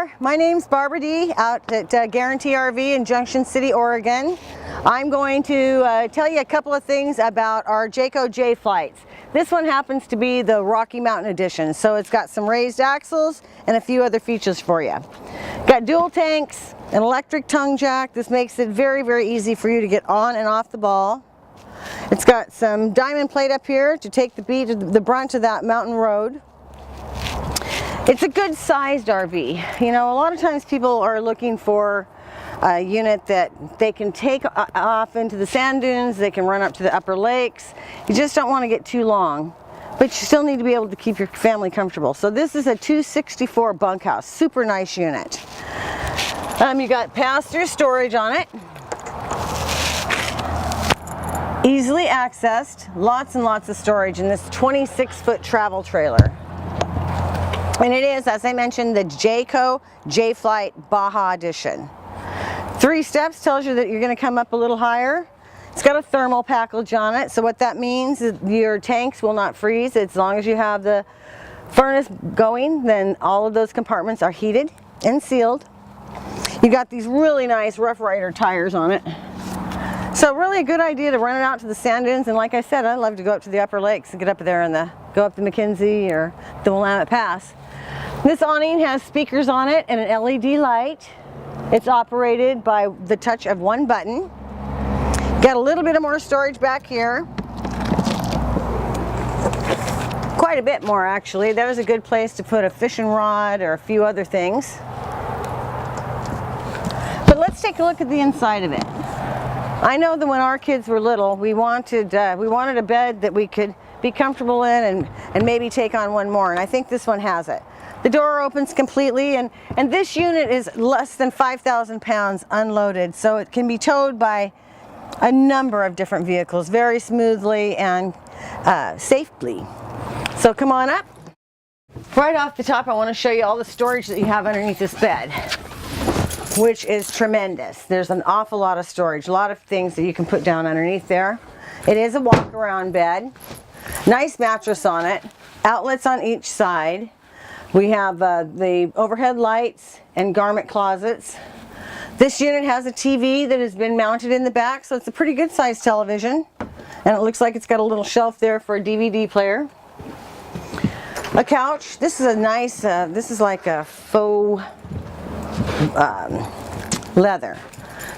there, my name's Barbara D out at Guarantee RV in Junction City, Oregon. I'm going to tell you a couple of things about our Jayco Jay Flights. This one happens to be the Rocky Mountain Edition, so it's got some raised axles and a few other features for you. Got dual tanks, an electric tongue jack. This makes it very, very easy for you to get on and off the ball. It's got some diamond plate up here to take the brunt of that mountain road. It's a good sized RV. You know, a lot of times people are looking for a unit that they can take off into the sand dunes, they can run up to the upper lakes. You just don't want to get too long, but you still need to be able to keep your family comfortable. So this is a 264 bunkhouse, super nice unit. You got pass-through storage on it. Easily accessed, lots and lots of storage in this 26-foot travel trailer. And it is, as I mentioned, the Jayco Jay Flight Baja Edition. 3 steps tells you that you're going to come up a little higher. It's got a thermal package on it, so what that means is your tanks will not freeze. As long as you have the furnace going, then all of those compartments are heated and sealed. You got these really nice Rough Rider tires on it. So really a good idea to run it out to the sand dunes, and like I said, I love to go up to the upper lakes and get up there and go up the McKenzie or the Willamette Pass. This awning has speakers on it and an LED light. It's operated by the touch of one button. Got a little bit of more storage back here. Quite a bit more actually. There's a good place to put a fishing rod or a few other things. But let's take a look at the inside of it. I know that when our kids were little, we wanted a bed that we could be comfortable in and maybe take on one more, and I think this one has it. The door opens completely, and this unit is less than 5,000 pounds unloaded, so it can be towed by a number of different vehicles very smoothly and safely. So come on up. Right off the top, I want to show you all the storage that you have underneath this bed, which is tremendous. There's an awful lot of storage, a lot of things that you can put down underneath there. It is a walk-around bed. Nice mattress on it, outlets on each side. We have the overhead lights and garment closets. This unit has a TV that has been mounted in the back, so it's a pretty good sized television. And it looks like it's got a little shelf there for a DVD player. A couch. This is a nice, this is like a faux leather.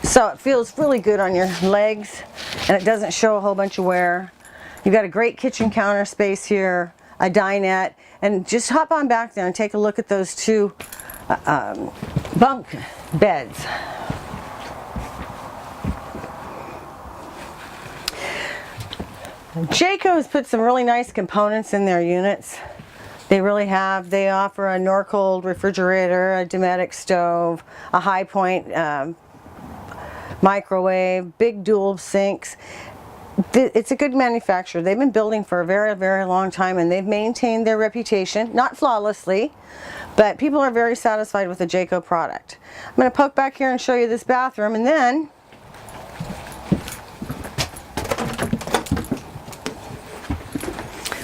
So it feels really good on your legs and it doesn't show a whole bunch of wear. You've got a great kitchen counter space here, a dinette, and just hop on back there and take a look at those 2 bunk beds. Jayco has put some really nice components in their units. They really have. They offer a Norcold refrigerator, a Dometic stove, a high point microwave, big dual sinks. It's a good manufacturer. They've been building for a very, very long time, and they've maintained their reputation, not flawlessly, but people are very satisfied with the Jayco product. I'm going to poke back here and show you this bathroom, and then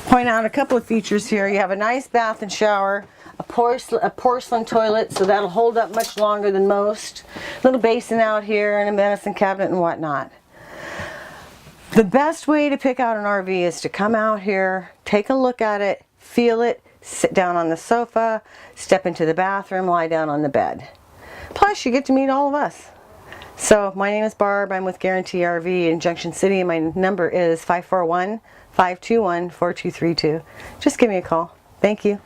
point out a couple of features here. You have a nice bath and shower, a porcelain toilet, so that'll hold up much longer than most. Little basin out here and a medicine cabinet and whatnot. The best way to pick out an RV is to come out here, take a look at it, feel it, sit down on the sofa, step into the bathroom, lie down on the bed. Plus, you get to meet all of us. So, my name is Barb. I'm with Guarantee RV in Junction City, and my number is 541-521-4232. Just give me a call. Thank you.